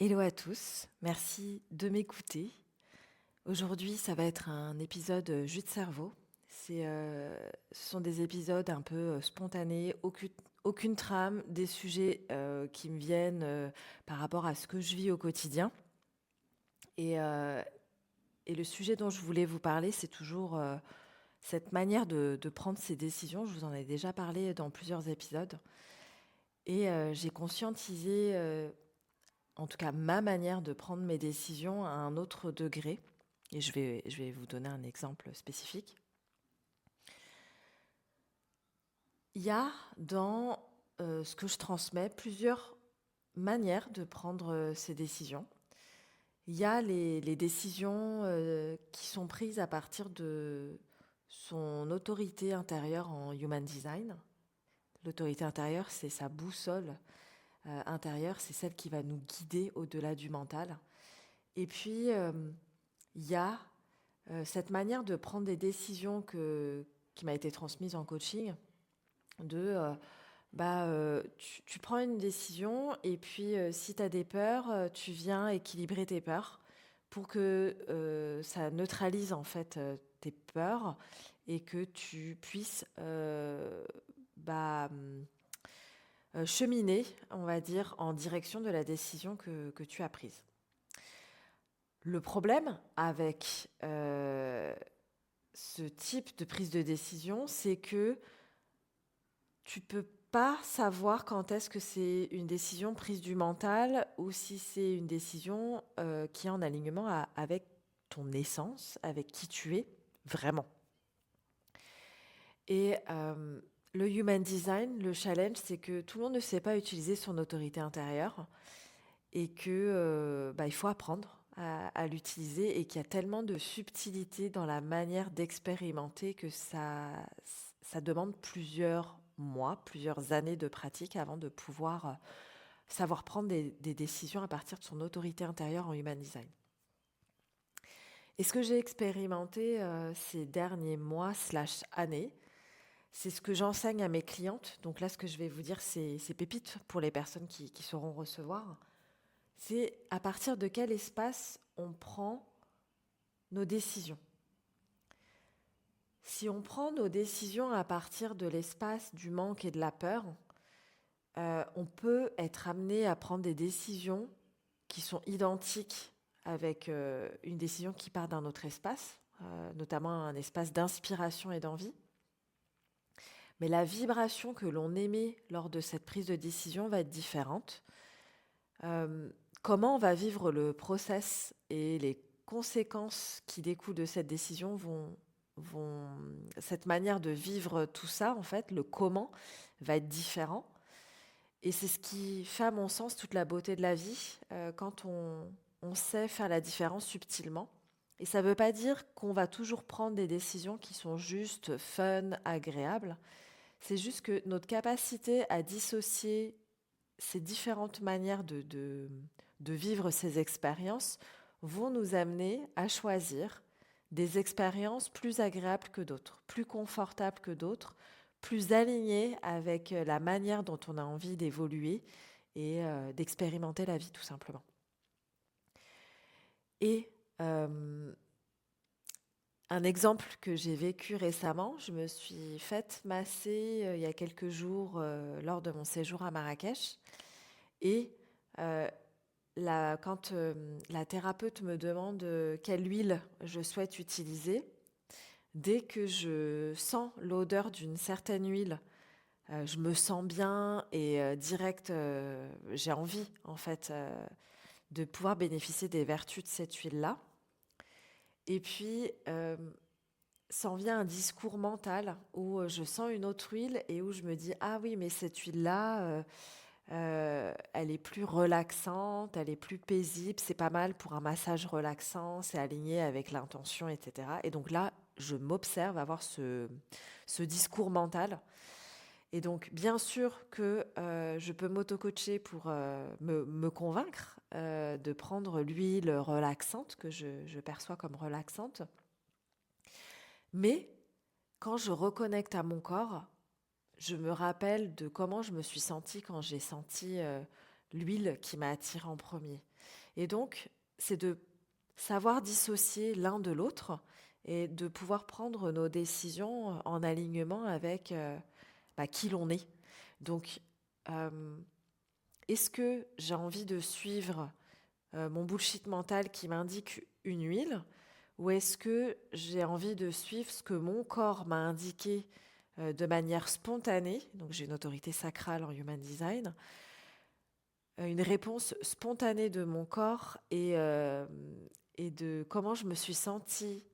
Hello à tous, merci de m'écouter. Aujourd'hui, ça va être un épisode jus de cerveau. Ce sont des épisodes un peu spontanés, aucune trame, des sujets qui me viennent par rapport à ce que je vis au quotidien. Et, euh, et le sujet dont je voulais vous parler, c'est toujours cette manière de prendre ses décisions. Je vous en ai déjà parlé dans plusieurs épisodes. Et j'ai conscientisé en tout cas ma manière de prendre mes décisions à un autre degré. Et je vais vous donner un exemple spécifique. Il y a dans ce que je transmets plusieurs manières de prendre ces décisions. Il y a les décisions qui sont prises à partir de son autorité intérieure en Human Design. L'autorité intérieure, c'est sa boussole intérieure, c'est celle qui va nous guider au-delà du mental. Et puis, il y a cette manière de prendre des décisions qui m'a été transmise en coaching, tu prends une décision et puis si tu as des peurs, tu viens équilibrer tes peurs pour que ça neutralise en fait tes peurs et que tu puisses bah, cheminer, on va dire, en direction de la décision que tu as prise. Le problème avec ce type de prise de décision, c'est que tu peux pas savoir quand est-ce que c'est une décision prise du mental ou si c'est une décision qui est en alignement avec ton essence, avec qui tu es vraiment. Et le Human Design, le challenge, c'est que tout le monde ne sait pas utiliser son autorité intérieure et que il faut apprendre à l'utiliser et qu'il y a tellement de subtilité dans la manière d'expérimenter que ça demande plusieurs mois, plusieurs années de pratique avant de pouvoir savoir prendre des décisions à partir de son autorité intérieure en Human Design. Et ce que j'ai expérimenté ces derniers mois/années, c'est ce que j'enseigne à mes clientes. Donc là, ce que je vais vous dire, c'est pépites pour les personnes qui sauront recevoir. C'est à partir de quel espace on prend nos décisions. Si on prend nos décisions à partir de l'espace du manque et de la peur, on peut être amené à prendre des décisions qui sont identiques avec une décision qui part d'un autre espace, notamment un espace d'inspiration et d'envie. Mais la vibration que l'on émet lors de cette prise de décision va être différente. Comment on va vivre le process et les conséquences qui découlent de cette décision cette manière de vivre tout ça, en fait, le comment va être différent. Et c'est ce qui fait, à mon sens, toute la beauté de la vie, quand on sait faire la différence subtilement. Et ça ne veut pas dire qu'on va toujours prendre des décisions qui sont juste fun, agréables. C'est juste que notre capacité à dissocier ces différentes manières de vivre ces expériences vont nous amener à choisir des expériences plus agréables que d'autres, plus confortables que d'autres, plus alignées avec la manière dont on a envie d'évoluer et d'expérimenter la vie tout simplement. Et un exemple que j'ai vécu récemment, je me suis faite masser il y a quelques jours lors de mon séjour à Marrakech. Et quand la thérapeute me demande quelle huile je souhaite utiliser, dès que je sens l'odeur d'une certaine huile, je me sens bien et direct, j'ai envie en fait de pouvoir bénéficier des vertus de cette huile-là. Et puis, s'en vient un discours mental où je sens une autre huile et où je me dis, ah oui, mais cette huile-là, elle est plus relaxante, elle est plus paisible, c'est pas mal pour un massage relaxant, c'est aligné avec l'intention, etc. Et donc là, je m'observe avoir ce discours mental. Et donc, bien sûr que je peux m'auto-coacher pour me convaincre de prendre l'huile relaxante que je perçois comme relaxante. Mais quand je reconnecte à mon corps, je me rappelle de comment je me suis sentie quand j'ai senti l'huile qui m'a attirée en premier. Et donc, c'est de savoir dissocier l'un de l'autre et de pouvoir prendre nos décisions en alignement avec qui l'on est. Donc, euh, est-ce que j'ai envie de suivre mon bullshit mental qui m'indique une huile, ou est-ce que j'ai envie de suivre ce que mon corps m'a indiqué de manière spontanée, donc j'ai une autorité sacrale en Human Design, une réponse spontanée de mon corps et de comment je me suis sentie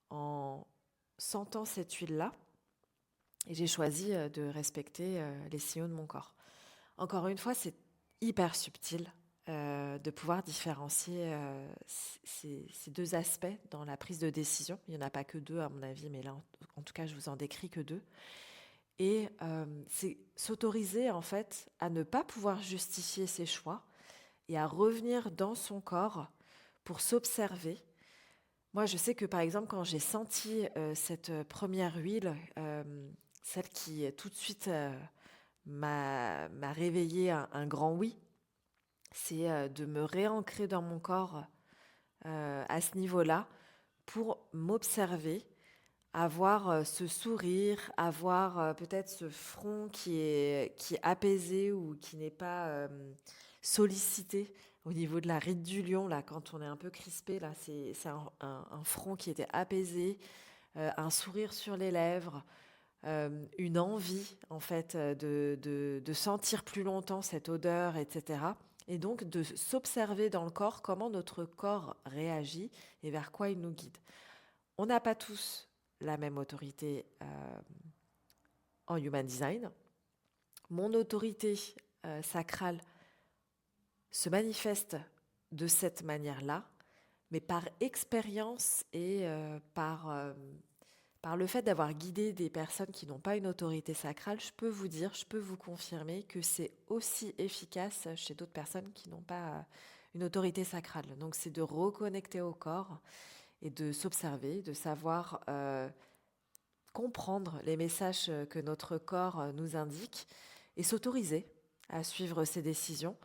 en sentant cette huile-là. Et j'ai choisi de respecter les signaux de mon corps. Encore une fois, c'est hyper subtil de pouvoir différencier ces deux aspects dans la prise de décision. Il n'y en a pas que deux à mon avis, mais là, en tout cas, je vous en décris que deux. Et c'est s'autoriser en fait à ne pas pouvoir justifier ses choix et à revenir dans son corps pour s'observer. Moi, je sais que par exemple, quand j'ai senti cette première huile, celle qui tout de suite m'a réveillé un grand oui, c'est de me réancrer dans mon corps à ce niveau-là pour m'observer, avoir ce sourire, avoir peut-être ce front qui est apaisé ou qui n'est pas sollicité au niveau de la ride du lion, là, quand on est un peu crispé, là, c'est un front qui était apaisé, un sourire sur les lèvres, une envie, en fait, de sentir plus longtemps cette odeur, etc. Et donc de s'observer dans le corps comment notre corps réagit et vers quoi il nous guide. On n'a pas tous la même autorité en Human Design. Mon autorité sacrale se manifeste de cette manière-là, mais par expérience et par le fait d'avoir guidé des personnes qui n'ont pas une autorité sacrale, je peux vous dire, je peux vous confirmer que c'est aussi efficace chez d'autres personnes qui n'ont pas une autorité sacrale. Donc c'est de reconnecter au corps et de s'observer, de savoir comprendre les messages que notre corps nous indique et s'autoriser à suivre ses décisions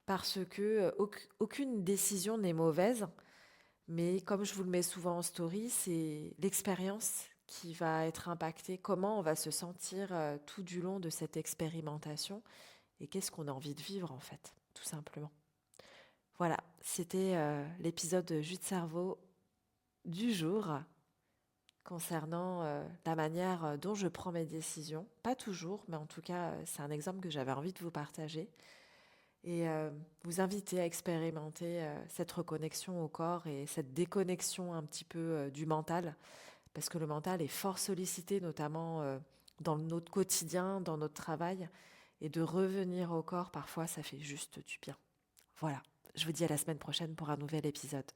parce que aucune décision n'est mauvaise, mais comme je vous le mets souvent en story, c'est l'expérience qui va être impactée, comment on va se sentir tout du long de cette expérimentation et qu'est-ce qu'on a envie de vivre en fait, tout simplement. Voilà, c'était l'épisode de Jus de cerveau du jour concernant la manière dont je prends mes décisions. Pas toujours, mais en tout cas, c'est un exemple que j'avais envie de vous partager et vous inviter à expérimenter cette reconnexion au corps et cette déconnexion un petit peu du mental, parce que le mental est fort sollicité, notamment dans notre quotidien, dans notre travail, et de revenir au corps, parfois, ça fait juste du bien. Voilà, je vous dis à la semaine prochaine pour un nouvel épisode.